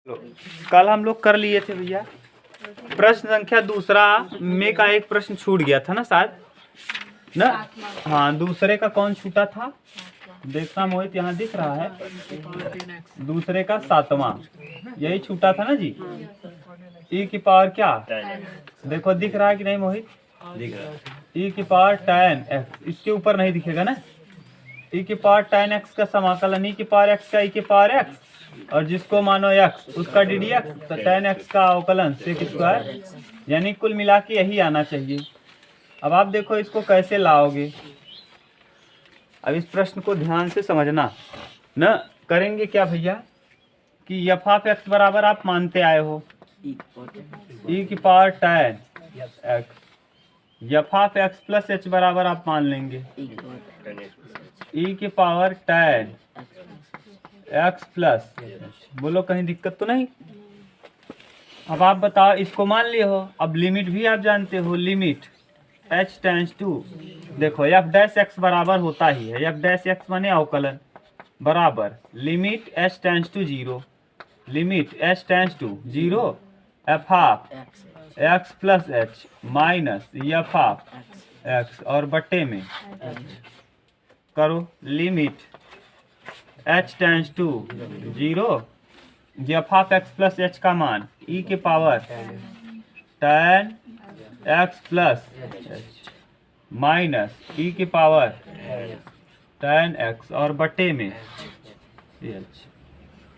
कल हम लोग कर लिए थे भैया प्रश्न संख्या दूसरा में का एक प्रश्न छूट गया था ना शायद ना। हाँ, दूसरे का कौन छूटा था देखना मोहित, यहाँ दिख रहा है दूसरे का 7वां यही छूटा था ना जी। ई की पावर क्या देखो दिख रहा है कि नहीं मोहित, दिख रहा है। ई की पावर tan x, इसके ऊपर नहीं दिखेगा ना। ई की पावर tan x का समाकलन ई की पावर x का ई की पावर x और जिसको मानो x उसका डी डी एक्स, तो tan x का अवकलन सेक स्क्वायर, यानी कुल मिला के यही आना चाहिए। अब आप देखो इसको कैसे लाओगे। अब इस प्रश्न को ध्यान से समझना न। करेंगे क्या भैया कि एफ ऑफ एक्स बराबर आप मानते आए हो ई की power tan x, F of x plus H बराबर आप मान लेंगे ई की पावर tan x प्लस, बोलो कहीं दिक्कत तो नहीं। अब आप बताओ, इसको मान लिए हो, अब लिमिट भी आप जानते हो, लिमिट h टेंस टू, देखो एफ डैश एक्स बराबर होता ही है, एफ डैश एक्स माने अवकलन बराबर limit h tends to zero, limit h tends to zero f of x plus h minus f of x और बट्टे में करो limit h tends to zero, f of x plus h का मान e के power tan x plus h minus e के power tan x और बटे में एच,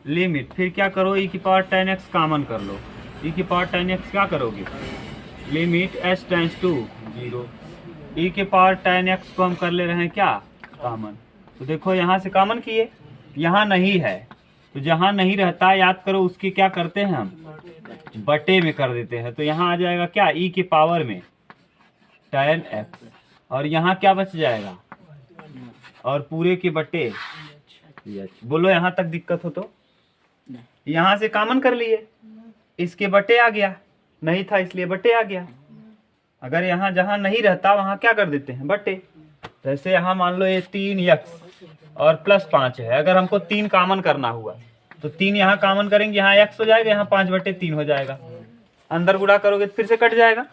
लिमिट फिर क्या करो ई की पावर tan x कॉमन कर लो, ई की पावर tan x क्या करोगे limit h tends to zero, e के पावर tan x को हम कर ले रहे हैं क्या कॉमन। तो देखो यहाँ से कॉमन किए, यहाँ नहीं है तो जहाँ नहीं रहता याद करो उसकी क्या करते हैं हम बटे में कर देते हैं, तो यहाँ आ जाएगा क्या ई की पावर में tan x और यहाँ क्या बच जाएगा और पूरे के बटे, बोलो यहाँ तक दिक्कत हो तो। यहाँ से कॉमन कर लिए, इसके बटे आ गया, नहीं था इसलिए बटे आ गया। अगर यहाँ जहाँ नहीं रहता वहाँ क्या कर देते हैं बटे। जैसे यहाँ मान लो ये 3x और प्लस 5 है, अगर हमको 3 कॉमन करना हुआ तो 3 यहाँ कॉमन करेंगे, यहाँ x हो जाएगा, यहाँ 5/3 हो जाएगा, अंदर गुणा करोगे तो फिर से कट जाएगा।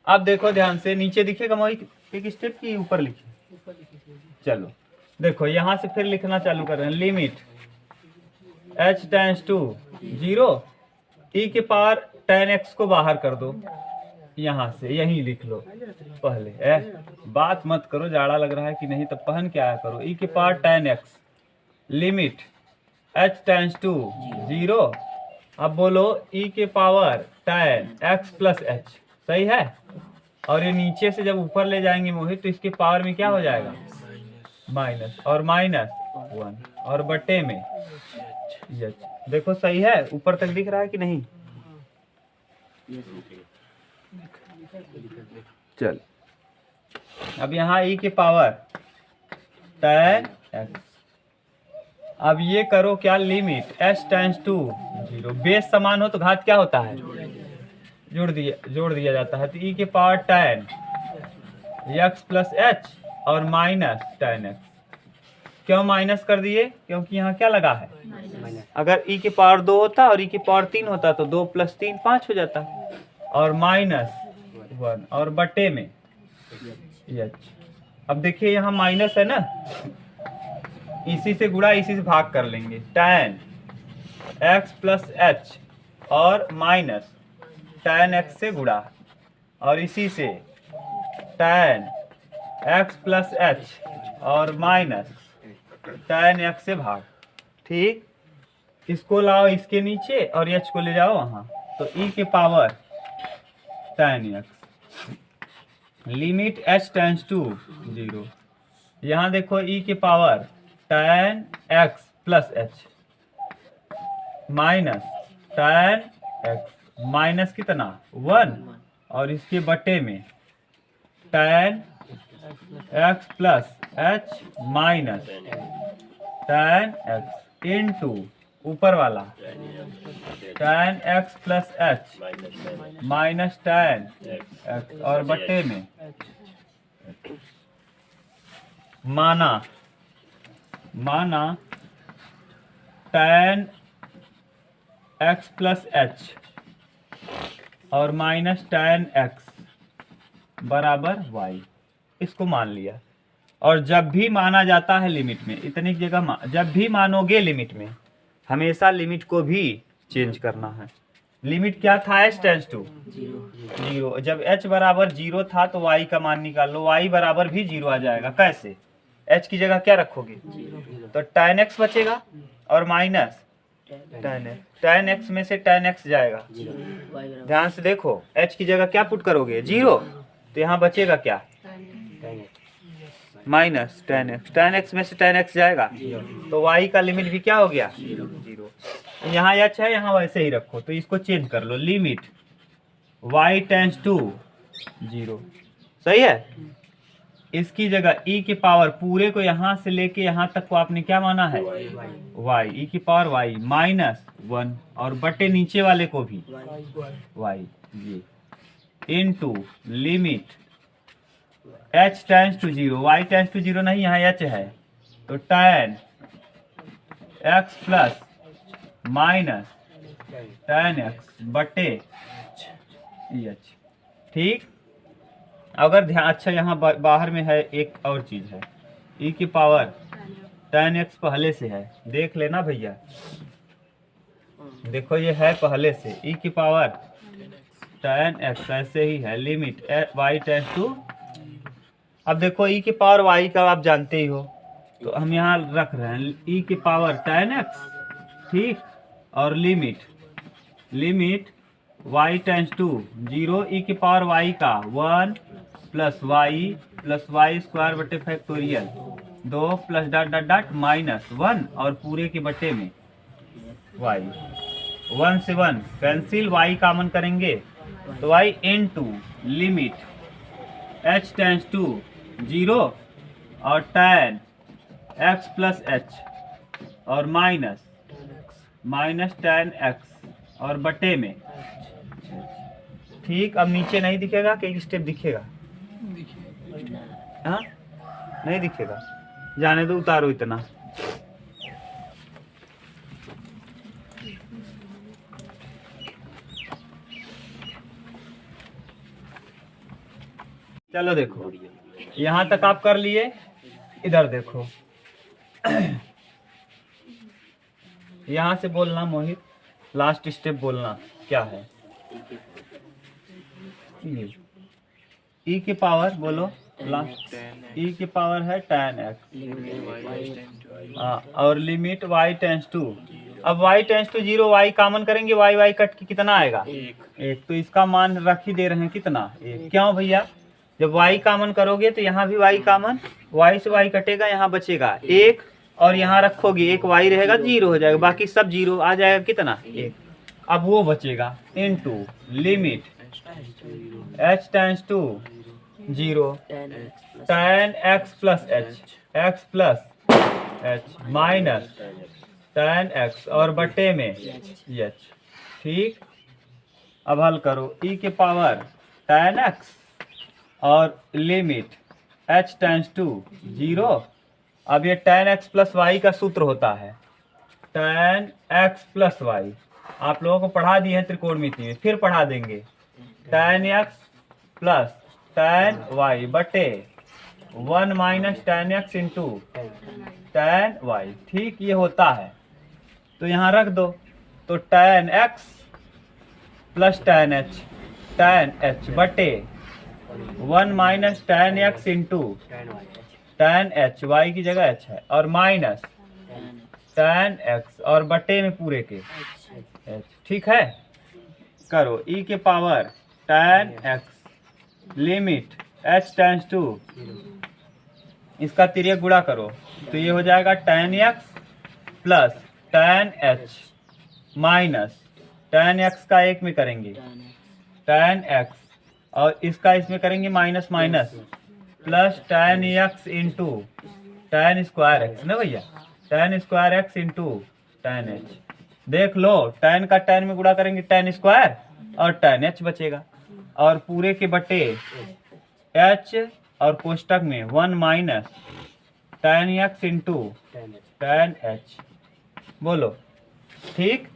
अब देखो ध्यान से, नीचे दिखेगा मोहित एक स्टेप की ऊपर लिखिए, चलो देखो यहाँ से फिर लिखना चालू कर रहे हैं, limit h tends to zero, e के पावर tan x को बाहर कर दो, यहाँ से यहीं लिख लो पहले, बात मत करो जाड़ा लग रहा है कि नहीं, तब पहन के आया करो। ई के power tan x limit h tends to zero, अब बोलो ई के power tan x plus h, सही है। और ये नीचे से जब ऊपर ले जाएंगे मोहित तो इसके पावर में क्या हो जाएगा माइनस और माइनस 1 और बटे में एच, देखो सही है, ऊपर तक दिख रहा है कि नहीं। चल अब यहाँ ई के पावर tan x, अब ये करो क्या limit h tends to zero, base समान हो तो घात क्या होता है जोड़ दिया जाता है, तो ई के power tan x plus h और माइनस tan x, क्यों माइनस कर दिए क्योंकि यहाँ क्या लगा है, अगर ई के पावर 2 होता और ई के पावर 3 होता तो 2 + 3 5 हो जाता, और माइनस 1 और बटे में एच। अब देखिए यहाँ माइनस है ना, इसी से गुणा इसी से भाग कर लेंगे, tan x प्लस एच और माइनस tan x से गुणा और इसी से tan x प्लस एच और माइनस tan x से भाग, ठीक। इसको लाओ इसके नीचे और h को ले जाओ वहाँ, तो e के power tan x limit h tends to zero, यहाँ देखो e के power tan x plus h minus tan x minus कितना 1 और इसके बटे में tan x plus h minus tan x into ऊपर वाला tan x plus h minus tan x और बटे में माना tan एक्स प्लस एच और माइनस tan एक्स बराबर वाई, इसको मान लिया। और जब भी माना जाता है लिमिट में, इतनी जगह जब भी मानोगे लिमिट में, हमेशा लिमिट को भी चेंज करना है। लिमिट क्या था? h tends to zero. जब h बराबर 0 था तो y का मान निकाल लो, y बराबर भी 0 आ जाएगा। कैसे? h की जगह क्या रखोगे? तो tan x बचेगा और माइनस tan x में से tan x जाएगा। ध्यान से देखो, h की जगह क्या पुट करोगे? 0। तो यहाँ बचेगा क्या? माइनस tan x में से tan x जाएगा, तो y का लिमिट भी क्या हो गया? 0। यहाँ h है, यहाँ वैसे ही रखो, तो इसको चेंज कर लो। लिमिट y टेंस टू 0, सही है। इसकी जगह e की पावर पूरे को यहाँ से लेके यहाँ तक को आपने क्या माना है? y, e की पावर y माइनस 1, और बटे नीचे वाले को भी y, ये into limit h tends to 0, y tends to 0 नहीं, यहाँ h है, तो tan x plus minus tan x बटे h। ठीक। अगर ध्यान, अच्छा यहाँ बाहर में है एक और चीज है, e की पावर tan x पहले से है, देख लेना भैया। देखो ये है पहले से, e की पावर tan x ऐसे ही है। लिमिट y टेंस टू, अब देखो e की पावर y का आप जानते ही हो, तो हम यहाँ रख रहे हैं e की पावर tan x, ठीक। और limit y tends to 0, e की पावर y का 1 प्लस y स्क्वायर बटे factorial 2 plus dot dot dot minus 1, और पूरे के बटे में y। 1 से 1 कैंसिल, y कॉमन करेंगे तो y into limit h tends to 0 और tan x प्लस h और माइनस tan x और बटे में, ठीक। अब नीचे नहीं दिखेगा कि एक स्टेप दिखेगा? हाँ, नहीं दिखेगा, जाने दो, उतारो इतना। चलो देखो, यहाँ तक आप कर लिए। इधर देखो, यहाँ से बोलना मोहित, लास्ट स्टेप बोलना क्या है। e की पावर बोलो, लास्ट e की पावर है tan x, और लिमिट y टेंस टू, अब y tends to 0, y common करेंगे, y कट के कितना आएगा? 1। तो इसका मान रख ही दे रहे हैं, कितना? 1। क्यों भैया? जब y कॉमन करोगे तो यहाँ भी y कॉमन, y से y कटेगा, यहाँ बचेगा 1, और यहाँ रखोगे 1, y रहेगा 0 हो जाएगा, बाकी सब 0 आ जाएगा, कितना? 1। अब वो बचेगा into limit h tends to 0 tan x plus h minus tan x और बटे में h, ठीक। अब हल करो, e के पावर tan x और लिमिट h टेंस टू 0। अब ये tan x प्लस y का सूत्र होता है tan x प्लस y, आप लोगों को पढ़ा दिए हैं त्रिकोणमिति में, फिर पढ़ा देंगे। tan x plus tan y बटे 1 minus tan x into tan y, ठीक। ये होता है, तो यहाँ रख दो, तो tan x plus tan h बटे 1 minus tan x into tan h, y की जगह h है, और माइनस tan x और बटे में पूरे के h, ठीक है। करो, e के power tan x limit h tends to, इसका तिर्यक गुणा करो, तो ये हो जाएगा tan x plus tan h minus tan x का एक में करेंगे tan x, और इसका इसमें करेंगे minus minus, plus tan x into tan square x ना भैया, tan square x into tan h। देख लो, tan का tan में गुणा करेंगे tan स्क्वायर, और tan h बचेगा, और पूरे के बटे h, और कोष्टक में 1 minus tan x into tan h, बोलो, ठीक।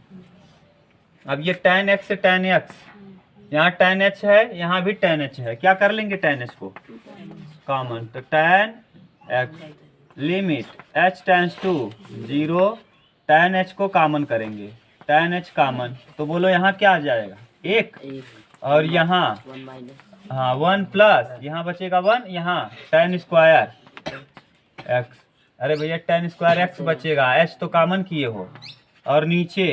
अब ये tan x से tan x, यहाँ tan h है, यहाँ भी tan h है, क्या कर लेंगे tan h को कॉमन, तो tan x limit h tends to 0, tan h को कॉमन करेंगे, tan h कॉमन, तो बोलो यहाँ क्या आ जाएगा 1, और यहाँ हाँ 1 प्लस यहाँ बचेगा 1, यहाँ tan स्क्वायर x, अरे भैया tan स्क्वायर x बचेगा, h तो कॉमन किए हो, और नीचे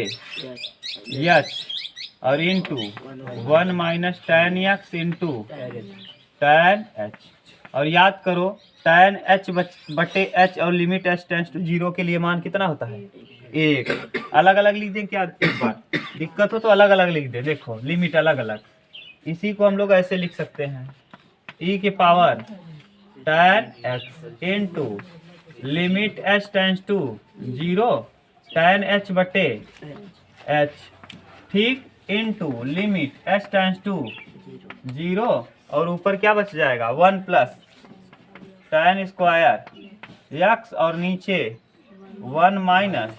h और into 1 minus tan x into tan h, और याद करो tan h बटे h और लिमिट h टेंड्स टू 0 के लिए मान कितना होता है 1। अलग अलग लिख दें क्या, एक बार दिक्कत हो तो अलग अलग लिख दें, देखो लिमिट अलग अलग, इसी को हम लोग ऐसे लिख सकते हैं e के power tan x into limit h tends to 0 tan h बटे h, ठीक, into limit h tends to 0, और ऊपर क्या बच जाएगा 1 प्लस tan स्क्वायर x, और नीचे 1 minus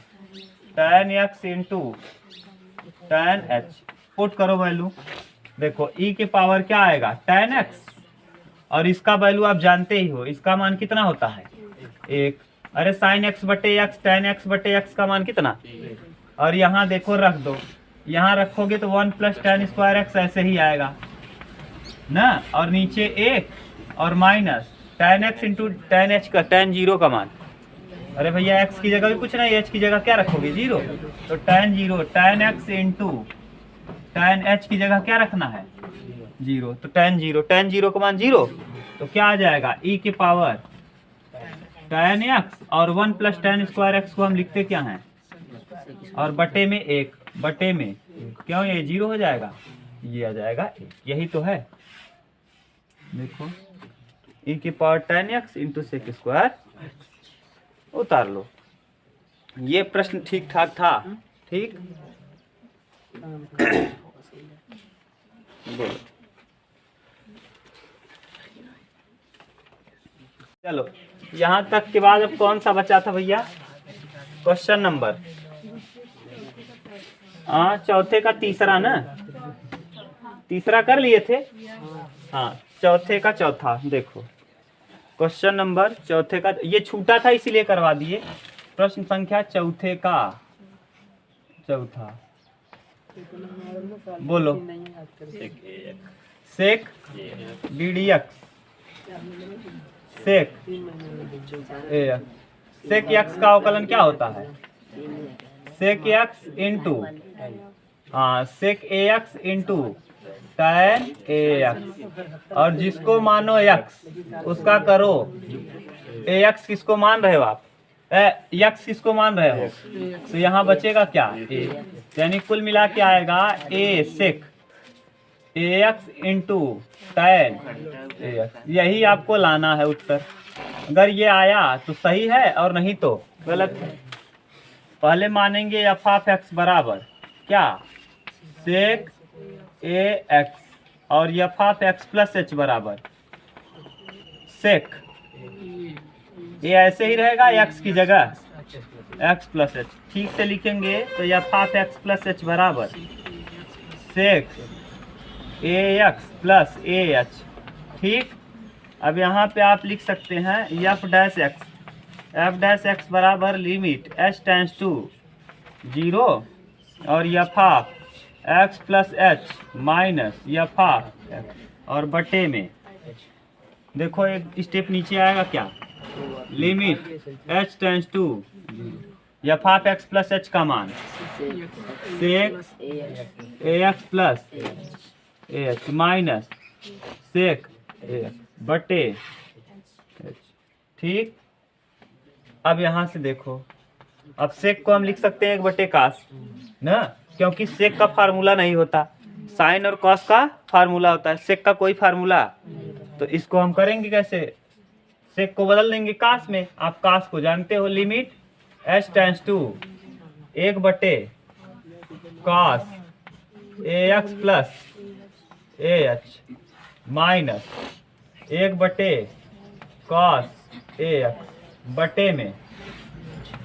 tan x into tan h, put करो वैल्यू, देखो e के पावर क्या आएगा tan x, और इसका वैल्यू आप जानते ही हो, इसका मान कितना होता है 1, अरे sin x बटे x tan x बटे x का मान कितना, और यहाँ देखो रख दो, यहाँ रखोगे तो 1 प्लस tan स्क्वायर x ऐसे ही आएगा ना, और नीचे 1 और minus tan x into tan h का tan 0 का मान, अरे भैया x की जगह भी कुछ नहीं, h की जगह क्या रखोगे 0, तो tan 0 tan x into tan h की जगह क्या रखना है 0, तो tan 0 का मान 0, तो क्या आ जाएगा e के पावर tan x, और 1 प्लस tan स्क्वायर x को हम लिखते क्या हैं, और बटे में 1, बटे में क्यों ये 0 हो जाएगा, ये आ जाएगा 1, यही तो है, देखो e के power tan x into sec square, उतार लो, ये प्रश्न ठीक ठाक था, ठीक बोलो, चलो यहाँ तक के बाद अब कौन सा बचा था भैया, क्वेश्चन नंबर चौथे का तीसरा ना, तीसरा कर लिए थे, हाँ चौथे का चौथा, देखो क्वेश्चन नंबर चौथे का, ये छूटा था इसीलिए करवा दिए, प्रश्न संख्या चौथे का चौथा, बोलो सेक ddx सेक सेक x का अवकलन क्या होता है sec x into sec ax into tan ax, और जिसको मानो x उसका करो ax, किसको मान रहे हो आप x किसको मान रहे हो, तो यहाँ बचेगा क्या a, यानी कुल मिला के आएगा a sec ax into tan ax, यही आपको लाना है उत्तर, अगर ये आया तो सही है और नहीं तो गलत है। पहले मानेंगे f ऑफ x बराबर क्या सेक ax, और f of x plus h बराबर सेक, ये ऐसे ही रहेगा x की जगह x प्लस h, ठीक से लिखेंगे तो f of x plus h बराबर सेक ax प्लस ah, ठीक। अब यहाँ पे आप लिख सकते हैं f डैश x बराबर लिमिट h टेंड्स टू 0, और f of x plus h minus f of x, और बटे में देखो एक स्टेप नीचे आएगा क्या limit h tends to f of x plus h का मान sec ax plus ah minus sec ax बटे h, ठीक। अब यहाँ से देखो, अब सेक को हम लिख सकते हैं 1 बटे कास ना, क्योंकि सेक का फार्मूला नहीं होता, साइन और कॉस का फार्मूला होता है, सेक का कोई फार्मूला, तो इसको हम करेंगे कैसे, सेक को बदल देंगे कास में, आप कास को जानते हो, लिमिट h टेंड्स टू 1 बटे कास ax प्लस ah माइनस 1 बटे कॉस ax बटे में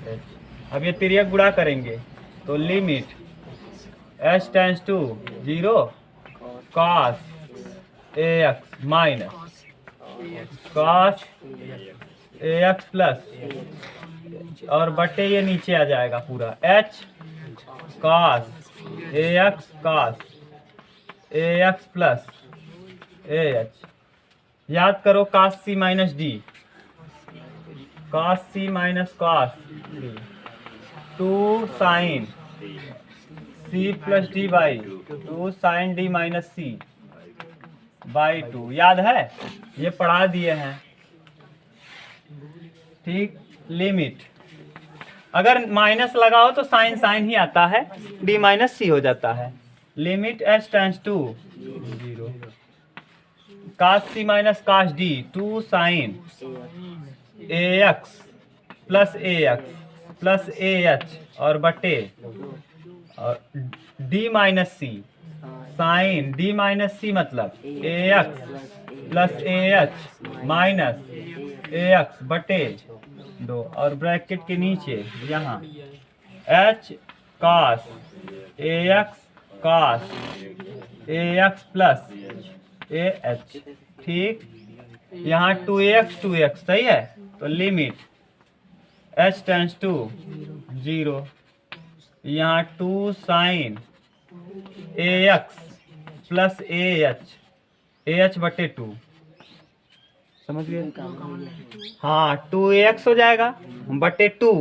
h। अब ये तिर्यक गुणा करेंगे तो limit h tends to 0 cos ax minus cos ax plus और बटे ये नीचे आ जाएगा पूरा h cos ax plus ah। याद करो cos c minus D, cos c minus cos d, 2 sin c plus D by 2 sin d minus c by 2। याद है, ये पढ़ा दिए हैं। ठीक, लिमिट अगर माइनस लगाओ तो साइन साइन ही आता है, d माइनस सी हो जाता है। Limit h tends to 0 cos c minus cos d 2 sin ax plus ah और बटे और d minus c sine d minus c मतलब ax plus ah minus ax बटे 2 और ब्रैकेट के नीचे यहाँ h cos ax plus ah। ठीक, यहाँ 2x सही है, तो लिमिट h टेंस टू 0 यहाँ 2 sin ax प्लस ah बटे 2। समझ गए? हाँ, 2x हो जाएगा बटे 2,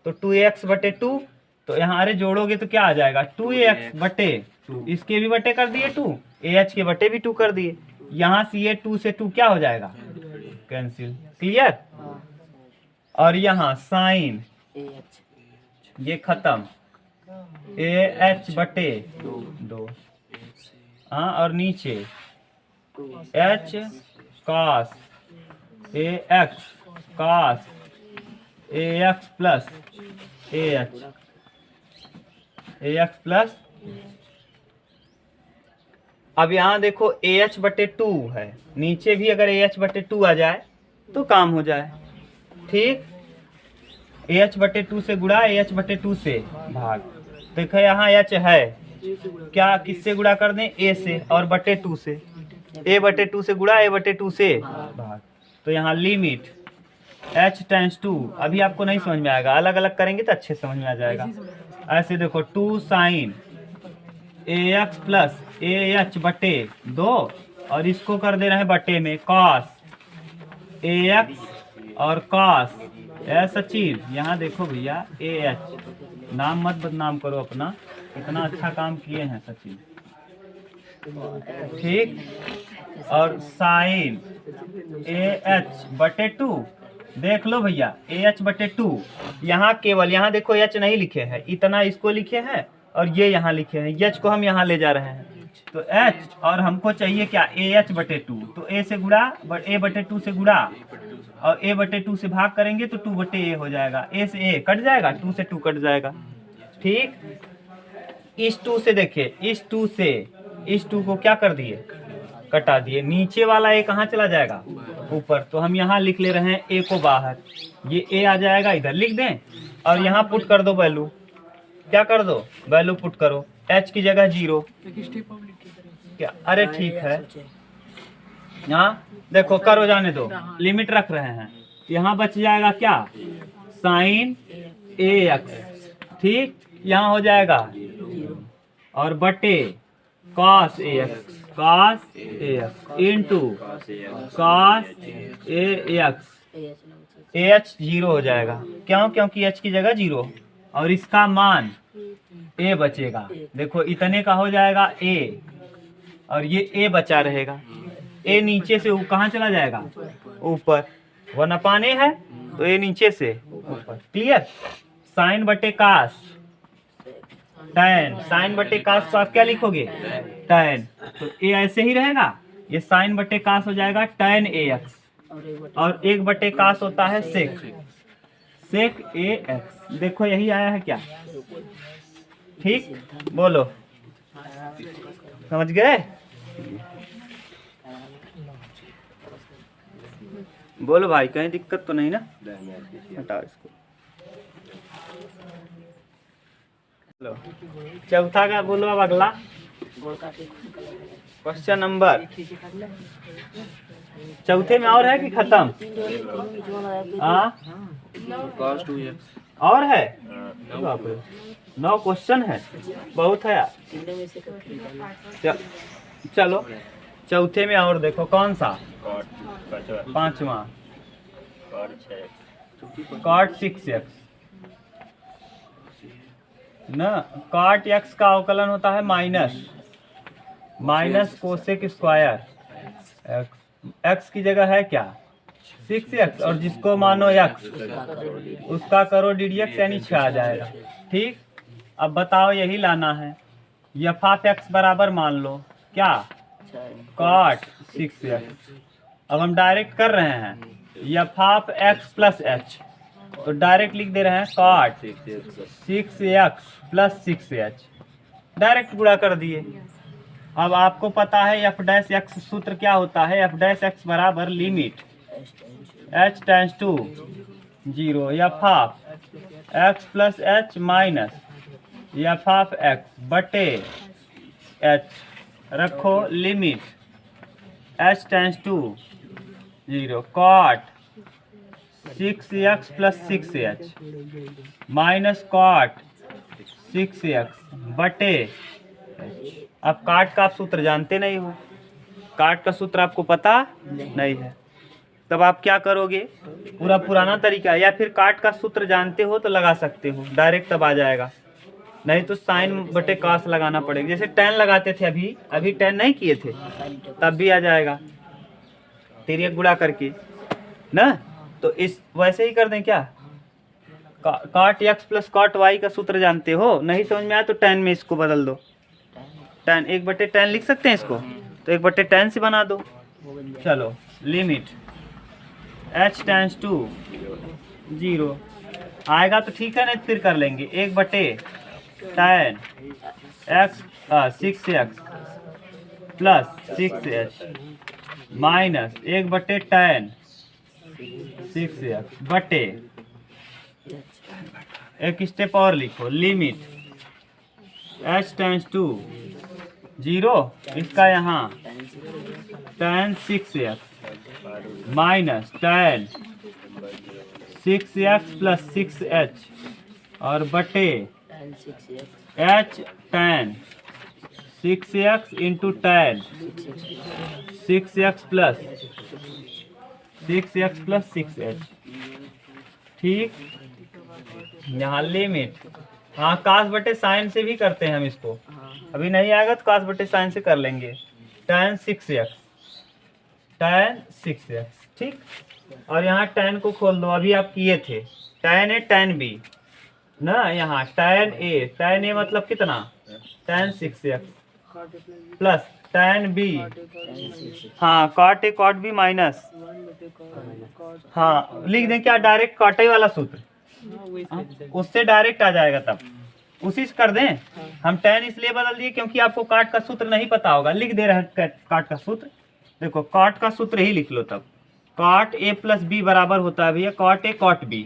तो 2x बटे 2, तो यहाँ अरे जोड़ोगे तो क्या आ जाएगा 2x बटे 2, इसके भी बटे कर दिए 2, ah के बटे भी 2 कर दिए। यहाँ से ये 2 से 2 क्या हो जाएगा, कैंसिल। क्लियर? और यहाँ साइन ये खत्म ah बटे 2, हाँ, और नीचे h cos ax plus ax plus. अब यहाँ देखो ah बटे 2 है, नीचे भी अगर ah बटे 2 आ जाए तो काम हो जाए। ठीक, ah बटे 2 से गुणा ah बटे 2 से भाग। देखो यहाँ h है, क्या किससे गुणा कर दें, a से, और बटे 2 से, a बटे 2 से गुणा a बटे 2 से भाग। तो यहाँ लिमिट h टेंस टू, अभी आपको नहीं समझ में आएगा, अलग अलग करेंगे तो अच्छे समझ में आ जाएगा। ऐसे देखो 2 sin ax प्लस ah बटे 2 और इसको कर दे रहे हैं बटे में cos ax और cos सचिन। यहाँ देखो भैया ah, नाम मत बदनाम करो अपना, इतना अच्छा काम किए हैं सचिन। ठीक, और साइन ah बटे 2, देख लो भैया ah बटे 2, यहाँ केवल यहाँ देखो h नहीं लिखे हैं, इतना इसको लिखे हैं और ये यहाँ लिखे हैं, h को हम यहाँ ले जा रहे हैं, तो h और हमको चाहिए क्या ah बटे 2, तो a से गुणा a बटे 2 से गुणा और a बटे 2 से भाग करेंगे तो 2 बटे a हो जाएगा, a से a कट जाएगा, 2 से 2 कट जाएगा। ठीक, इस 2 से देखिए, इस 2 से इस 2 को क्या कर दिए, कटा दिए, नीचे वाला a कहाँ चला जाएगा, ऊपर, तो हम यहाँ लिख ले रहे हैं a को बाहर, ये a आ जाएगा इधर लिख दें और यहाँ पुट कर दो वैल्यू, क्या कर दो, वैल्यू पुट करो, h की जगह 0 क्या, अरे ठीक है, यहाँ देखो करो जाने दो, लिमिट रख रहे हैं, यहाँ बच जाएगा क्या, साइन ax। ठीक, यहाँ हो जाएगा और बटे cos ax into cos ax, ah 0 हो जाएगा, क्यों, क्योंकि h की जगह 0 और इसका मान a बचेगा। देखो इतने का हो जाएगा a और ये a बचा रहेगा, a नीचे से कहाँ चला जाएगा, ऊपर, 1/a है तो a नीचे से ऊपर। क्लियर? साइन बटे कास tan, साइन बटे कास तो आप क्या लिखोगे, tan, तो a ऐसे ही रहेगा, ये साइन बटे कास हो जाएगा tan ax और 1 बटे कास होता है sec ax। देखो यही आया है क्या, ठीक, बोलो, समझ गए? बोलो भाई, कहीं दिक्कत तो नहीं ना, हटाओ इसको। लो चौथा का बोलो अब अगला क्वेश्चन नंबर। चौथे में और है कि खत्म? और है? बाप रे, 9 क्वेश्चन है, बहुत है यार। चलो चौथे में और देखो कौन सा? 5वां cot 6x ना। cot x का अवकलन होता है माइनस कोसेक स्क्वायर x की जगह है क्या 6x, और जिसको मानो x उसका करो ddx यानी 6 आ जाएगा। ठीक, अब बताओ यही लाना है। f ऑफ x बराबर मान लो क्या cot 6x। अब हम डायरेक्ट कर रहे हैं f of x plus h, तो डायरेक्ट लिख दे रहे हैं cot 6x plus 6h, direct गुणा कर दिए। अब आपको पता है f डैश x सूत्र क्या होता है? f डैश x बराबर limit h tends to 0 f of x plus h minus f of x बटे h, रखो limit h tends to 0 cot 6x plus 6h minus cot 6x बटे। अब काट का आप सूत्र जानते नहीं हो, काट का सूत्र आपको पता नहीं है, तब आप क्या करोगे? पूरा पुराना तरीका, या फिर काट का सूत्र जानते हो तो लगा सकते हो डायरेक्ट, तब आ जाएगा। नहीं तो साइन बटे कास लगाना पड़ेगा। जैसे tan लगाते थे, अभी tan नहीं किए थे, तब भी आ जाएगा तिर्यक गुणा करके ना। तो इस वैसे ही कर दें क्या? cot x plus cot y का सूत्र जानते हो? नहीं समझ में आया तो tan में इसको बदल दो। tan 1/tan लिख सकते हैं इसको, तो 1/tan से बना दो। चलो लिमिट h टेंड्स टू 0 आएगा तो ठीक है, नहीं फिर कर लेंगे 1/tan x 6x plus 6h minus 1/tan 6x बटे। एक स्टेप और लिखो, लिमिट h टेंड्स टू 0, इसका यहाँ tan 6x minus tan 6x plus 6h और बटे h tan 6x into tan 6x plus 6h। ठीक, यहाँ लिमिट, हाँ कास बटे साइन से भी करते हैं हम इसको, अभी नहीं आएगा तो कास बटे साइन से कर लेंगे। tan 6x ठीक, और यहाँ tan को खोल दो, अभी आप किए थे tan a tan b ना। यहाँ tan a मतलब कितना tan 6x plus tan b, हाँ cot a cot b minus, हाँ लिख दें क्या डायरेक्ट cot a वाला सूत्र, उससे डायरेक्ट आ जाएगा, तब उसी से कर दें। हम tan इसलिए बदल दिए क्योंकि आपको काट का सूत्र नहीं पता होगा, लिख दे रहे हैं काट का सूत्र। देखो काट का सूत्र ही लिख लो, तब cot a प्लस b बराबर होता है भैया cot a cot b,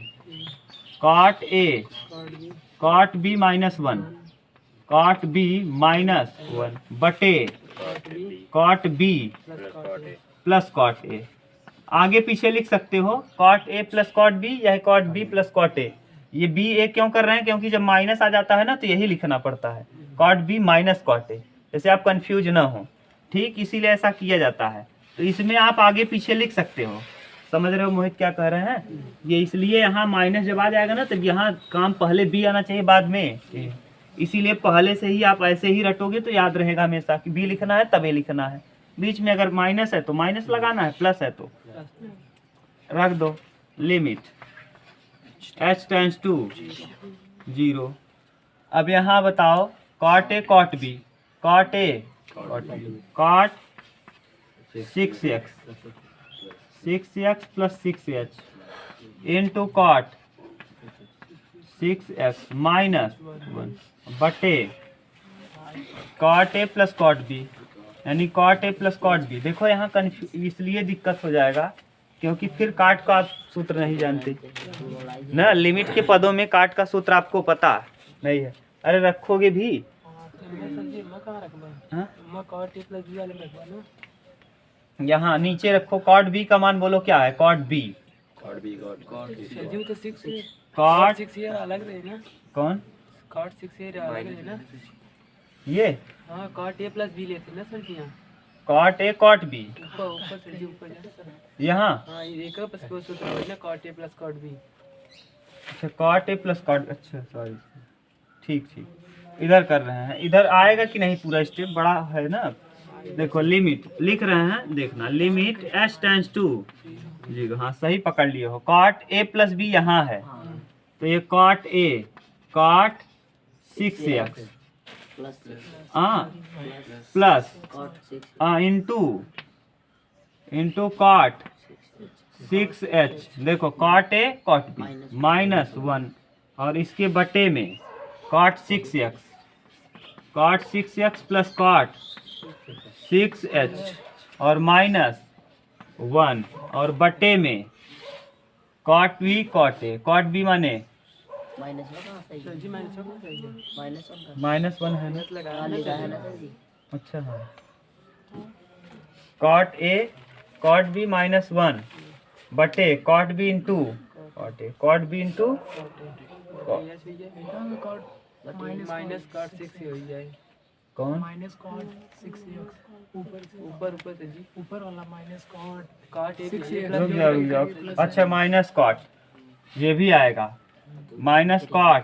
cot a cot b minus 1 cot b minus 1 बटे cot b plus cot a। आगे पीछे लिख सकते हो cot a plus cot b या cot b plus cot a। ये b a क्यों कर रहे हैं? क्योंकि जब माइनस आ जाता है ना तो यही लिखना पड़ता है cot b minus cot a, जैसे आप कंफ्यूज ना हो। ठीक, इसीलिए ऐसा किया जाता है। तो इसमें आप आगे पीछे लिख सकते हो। समझ रहे हो मोहित क्या कह रहे हैं? ये इसलिए यहाँ माइनस जब आ जाएगा ना, तब यहाँ काम पहले b आना चाहिए बाद में, इसीलिए पहले से ही आप ऐसे ही रटोगे तो याद रहेगा हमेशा कि b लिखना है तब a लिखना है। बीच में अगर माइनस है तो माइनस लगाना है, प्लस है तो रख दो। Limit h tends to 0। अब यहाँ बताओ cot a cot b, cot a cot 6x plus 6h into cot 6x minus 1 बटे cot a plus cot b, यानी cot a plus cot b। देखो यहाँ इसलिए दिक्कत हो जाएगा क्योंकि फिर काट का आप सूत्र नहीं जानते ना। लिमिट के पदों में काट का सूत्र आपको पता नहीं है, अरे रखोगे भी। हाँ? यहाँ नीचे रखो कॉट बी का मान बोलो क्या है, कॉट बी। कॉट बी तो 6 है। कॉट 6 ये अलग रहे ना, कौन कॉट 6 ये अलग रहे ना। ये हाँ कॉट ए प्लस बी लेते ना सर जी। यहाँ कॉट ए कॉट बी ऊपर ऊपर सर जी, ऊपर जा। यहाँ। हाँ ये एक बस वो सूत्र है ना, cot A plus cot B. अच्छा कॉट ए प्लस कॉट, अच्छा सॉरी, ठीक ठीक, इधर कर रहे हैं। इधर आएगा कि नहीं पूरा स्टेप, बड़ा है ना। देखो लिमिट लिख रहे हैं, देखना लिमिट h टेंस टू जी, हाँ सही पकड़ लिए हो। कॉट ए प्लस बी यहाँ है, तो ये कॉट ए कॉट 6x हाँ प्लस इंटू कॉट 6h। देखो कॉट ए कॉट बी -1 और इसके बटे में cot 6x plus cot 6h और -1 और बटे में कॉट बी माने सर जी मैंने सब सही है। -1 है ना, लगाया ना। अच्छा हाँ। कॉट ए कॉट बी -1 बटे cot B into cot B into minus cot 6 हो जाए। कौन माइनस कॉट 6x ऊपर ऊपर सर जी, ऊपर वाला minus cot cot A 6x रुक जाओ। अच्छा माइनस कॉट ये भी आएगा, माइनस कॉट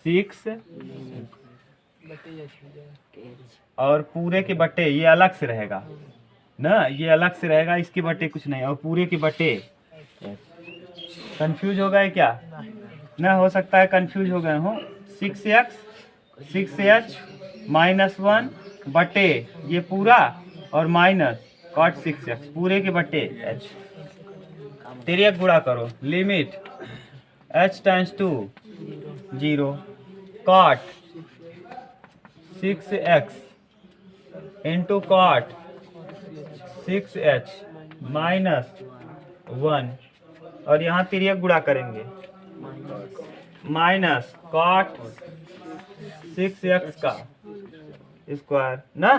6 बटे h हो जाए। और पूरे के बटे ये अलग से रहेगा ना, ये अलग से रहेगा, इसके बटे कुछ नहीं, और पूरे के बटे। कंफ्यूज हो गए क्या? ना हो सकता है कंफ्यूज हो गए हो। 6x 6h -1 बटे ये पूरा और माइनस कॉट 6x पूरे के बटे h। तिर्यक गुणा करो, limit h tends to 0 cot 6x into cot 6h -1 और यहाँ तिर्यक गुणा करेंगे, माइनस कॉट 6x का स्क्वायर ना,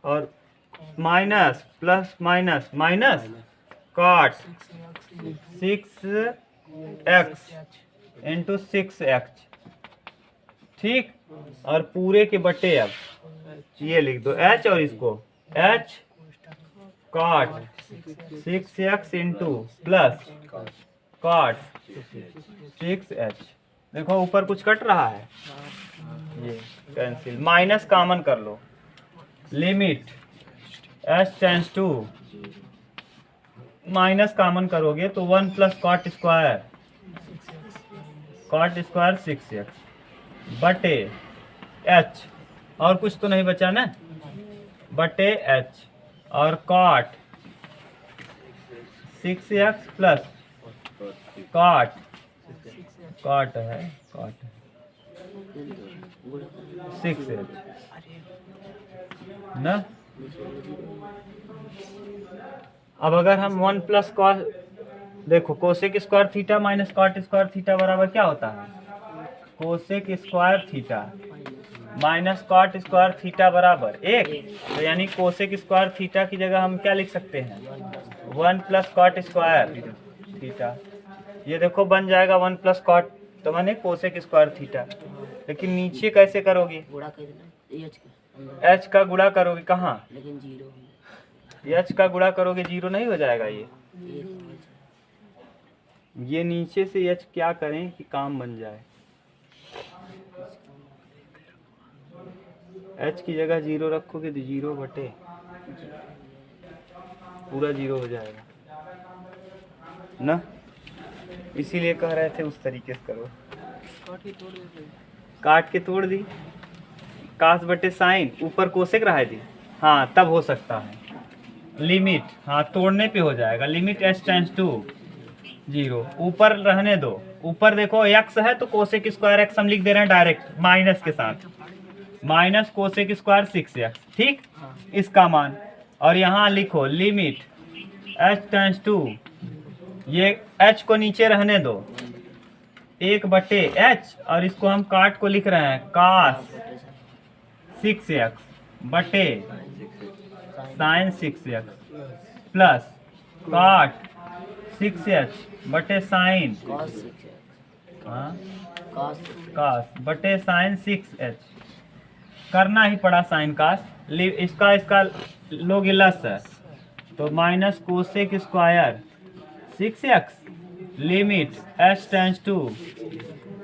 और minus plus minus minus cot 6x into 6x, ठीक। और पूरे के बटे अब ये लिख दो h और इसको h cot 6x into plus cot 6h। देखो ऊपर कुछ कट रहा है, ये कैंसिल, माइनस कॉमन कर लो, limit h tends to minus common करोगे तो 1 प्लस कॉट स्क्वायर 6x बटे h, और कुछ तो नहीं बचा ना, बटे h और कॉट 6x प्लस कॉट है 6h ना। अब अगर हम 1 प्लस कॉस, देखो cosec square theta minus cot square theta बराबर क्या होता है, cosec square theta minus cot square theta बराबर 1। तो यानी कोसेक स्क्वायर थीटा की जगह हम क्या लिख सकते हैं, 1 प्लस कॉट स्क्वायर थीटा। ये देखो बन जाएगा 1 प्लस कॉट, तो माने कोसेक स्क्वायर थीटा। लेकिन नीचे कैसे करोगे, h का गुणा करोगे कहाँ, h का गुणा करोगे 0 नहीं हो जाएगा ये नीचे से h क्या करें कि काम बन जाए, h की जगह 0 रखोगे तो 0 बटे पूरा 0 हो जाएगा ना, इसीलिए कह रहे थे उस तरीके से करो। काट के तोड़ दी, कास बटे साइन, ऊपर कोसेक रहा दी, हाँ तब हो सकता है। लिमिट हाँ तोड़ने पे हो जाएगा, लिमिट h टेंस टू 0, ऊपर रहने दो, ऊपर देखो x है तो कोसेक स्क्वायर x हम लिख दे रहे हैं डायरेक्ट माइनस के साथ, माइनस कोसेक स्क्वायर 6x, ठीक इसका मान। और यहाँ लिखो लिमिट h टेंस टू, ये h को नीचे रहने दो, 1 बटे एच, और इसको हम काट को लिख रहे हैं cos 6x बटे sin 6x plus cot 6h बटे sin cos बटे sin 6h। करना ही पड़ा साइन कास, इसका लोग लस है तो minus cosec square 6x limit h tends to,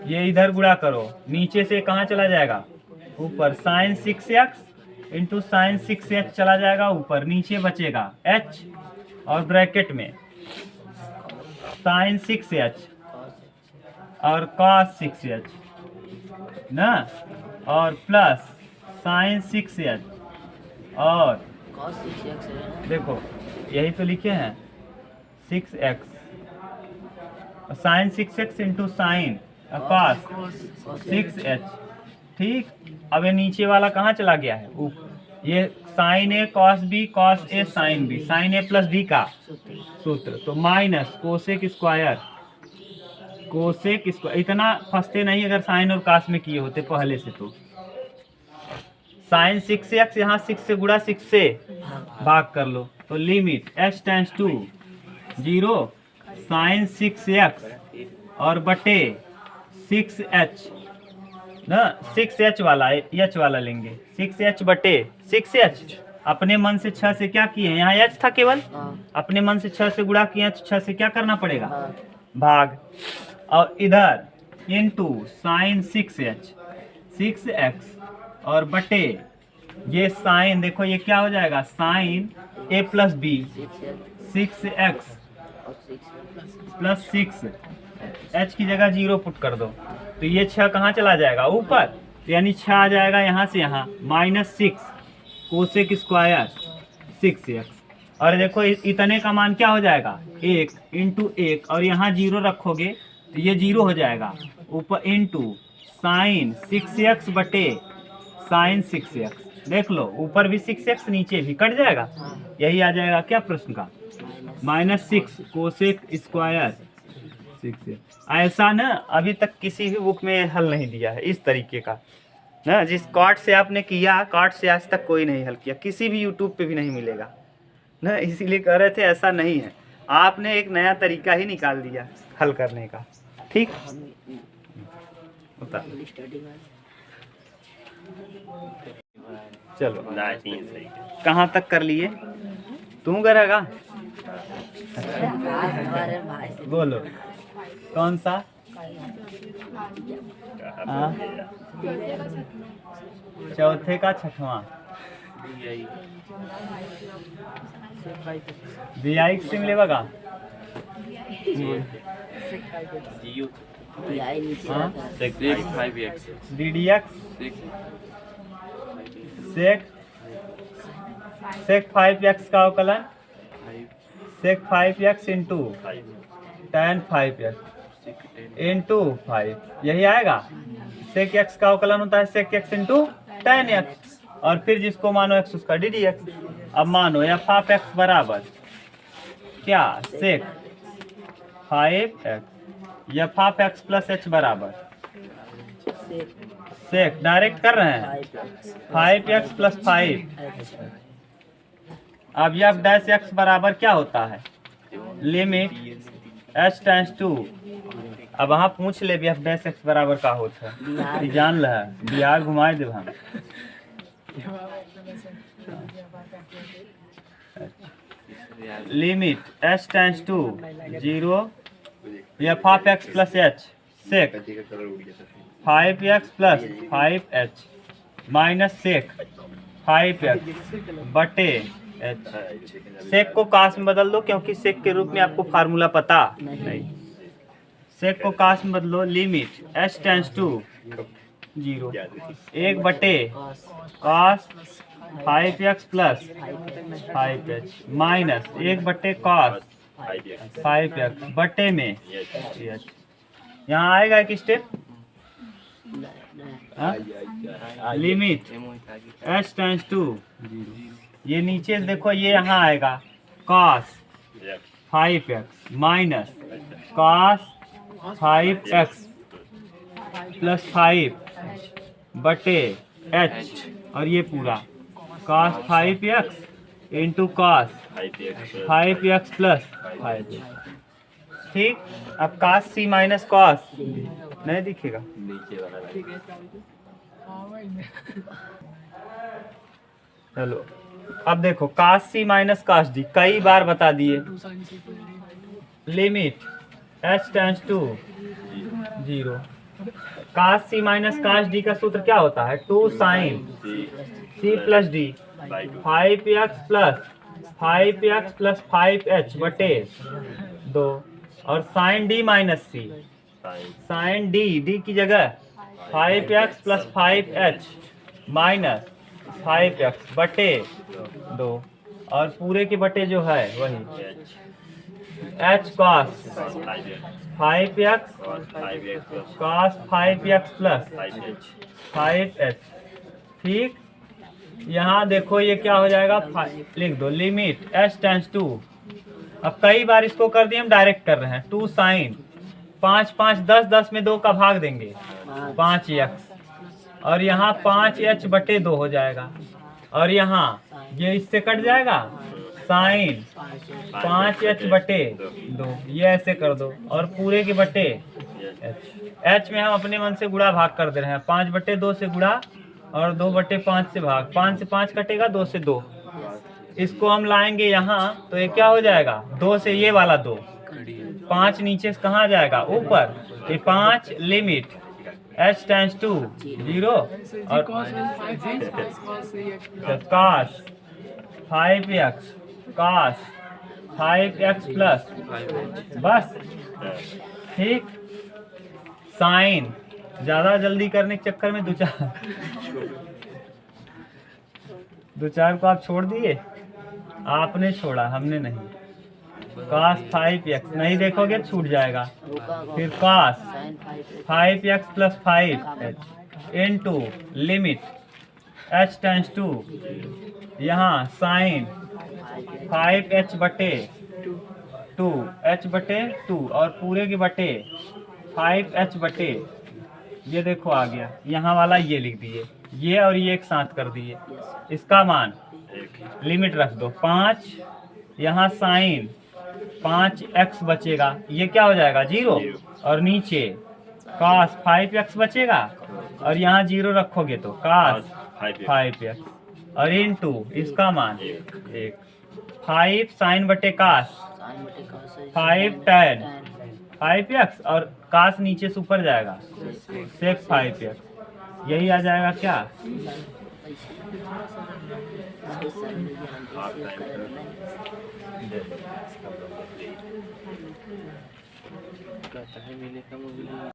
ये इधर गुणा करो, नीचे से कहाँ चला जाएगा ऊपर, sign 6x into sine 6h चला जाएगा ऊपर, नीचे बचेगा h और ब्रैकेट में साइन 6h और cos 6h ना, और प्लस साइन 6h और देखो यही तो लिखे हैं 6x sign 6x into sine cos 6h। ठीक, अब ये नीचे वाला कहाँ चला गया है ऊपर, ये sign A cos B cos A sine B, sign A plus B का सूत्र, तो माइनस कोसेक स्क्वायर इतना फंसते नहीं अगर साइन और कास में किए होते पहले से, तो साइन 6x यहाँ 6 से गुणा 6 से भाग कर लो, तो limit h tends to 0 sine 6x और बटे 6h ना, 6h वाला h वाला लेंगे, 6h बटे 6h। अपने मन से 6 से क्या किए, यहाँ h था केवल, अपने मन से 6 से गुणा किए तो 6 से क्या करना पड़ेगा भाग, और इधर इनटू साइन 6x और बटे ये साइन, देखो ये क्या हो जाएगा sine a plus B 6x plus 6h की जगह 0 पुट कर दो, तो ये 6 कहाँ चला जाएगा ऊपर, यानी 6 आ जाएगा यहाँ से यहाँ माइनस 6 कोसेक स्क्वायर 6x, और देखो इतने का मान क्या हो जाएगा 1 इंटू 1, और यहाँ 0 रखोगे तो ये 0 हो जाएगा ऊपर, इंटू साइन 6x बटे साइन 6x, देख लो ऊपर भी 6x नीचे भी कट जाएगा, यही आ जाएगा क्या प्रश्न का माइनस 6 कोसेक स्क्वायर 6x। ऐसा ना अभी तक किसी भी बुक में हल नहीं दिया है इस तरीके का ना, जिस काट से आपने किया काट से आज तक कोई नहीं हल किया, किसी भी यूट्यूब पे भी नहीं मिलेगा ना, इसीलिए कह रहे थे ऐसा नहीं है, आपने एक नया तरीका ही निकाल दिया हल करने का। ठीक होता, चलो कहाँ तक कर लिए, तुम करेगा बोलो कौन सा, चौथे का छठवां BI से मिलेगा का DDX सेक 5x का अवकलन सेक 5x into tan 5x into 5, यही आएगा। सेक x का अवकलन होता है sec x into tan x, और फिर जिसको मानो x उसका ddx। अब मानो f ऑफ x बराबर क्या सेक 5x, f of x plus h बराबर सेक, डायरेक्ट कर रहे हैं 5x प्लस 5। अब एफ डैश x बराबर क्या होता है लिमिट h टेंस टू, अब वहाँ पूछ ले एफ डैश x बराबर का होता है, जान ल बिहार घुमाए देव हम। Limit h tends to 0 f of x plus h sec 5x plus 5h minus sec 5x बटे h। सेक को कास में बदल दो क्योंकि सेक के रूप में आपको फार्मूला पता नहीं, सेक को कास में बदलो। लिमिट h टेंस टू 0 1 बटे cos 5x plus 5h minus 1 बटे कॉस 5x बटे में h। यहाँ आएगा एक step, limit h tends to 0, ये नीचे देखो ये यहाँ आएगा cos 5x minus cos 5x plus 5 बटे h, और ये पूरा cos 5x into cos 5x plus 5। ठीक, अब cos c माइनस cos नहीं दिखेगा। ठीक है। हाँ भाई चलो अब देखो cos c minus cos d कई बार बता दिए। 2 sin c plus d limit h tends to 0। cos c minus cos d का सूत्र क्या होता है? 2 sin c plus d 5x plus 5h बटे 2, और sine d minus c, sine d की जगह 5x plus 5h minus 5x बटे 2, और पूरे के बटे जो है वही h cos 5x cos 5x plus 5h। ठीक, यहाँ देखो ये क्या हो जाएगा, लिख दो लिमिट h टेंड्स टू, अब कई बार इसको कर दिए हम डायरेक्ट कर रहे हैं, 2 साइन 5 5 10 10 में 2 का भाग देंगे 5x, और यहाँ 5h बटे 2 हो जाएगा, और यहाँ ये इससे कट जाएगा साइन 5h बटे 2, ये ऐसे कर दो, और पूरे के बटे h में हम अपने मन से गुणा भाग कर दे रहे हैं, 5 बटे 2 से गुणा और 2 बटे 5 से भाग, 5 से 5 कटेगा, 2 से 2, इसको हम लाएंगे यहाँ तो ये क्या हो जाएगा, 2 से ये वाला 2, 5 नीचे से कहाँ जाएगा ऊपर, ये 5 लिमिट h टेंड्स टू 0 और cos 5x plus cos 3x plus cos 5x cos 5x plus बस। ठीक, साइन ज्यादा जल्दी करने के चक्कर में दो चार को आप छोड़ दिए, आपने छोड़ा हमने नहीं। cos 5x नहीं देखोगे छूट जाएगा, फिर cos 5x plus 5h into limit h tends to यहाँ साइन 5h बटे 2 h बटे 2 और पूरे के बटे 5h बटे, ये देखो आ गया, यहाँ वाला ये लिख दिए, ये और ये एक साथ कर दिए, इसका मान लिमिट रख दो 5, यहाँ साइन 5x बचेगा, ये क्या हो जाएगा 0, और नीचे cos 5x बचेगा, और यहाँ 0 रखोगे तो cos 5x, और इनटू इसका मान 1, 5 साइन बटे cos 5 tan 5x, और cos नीचे से ऊपर जाएगा sec 5x, यही आ जाएगा क्या। कहता है मिले का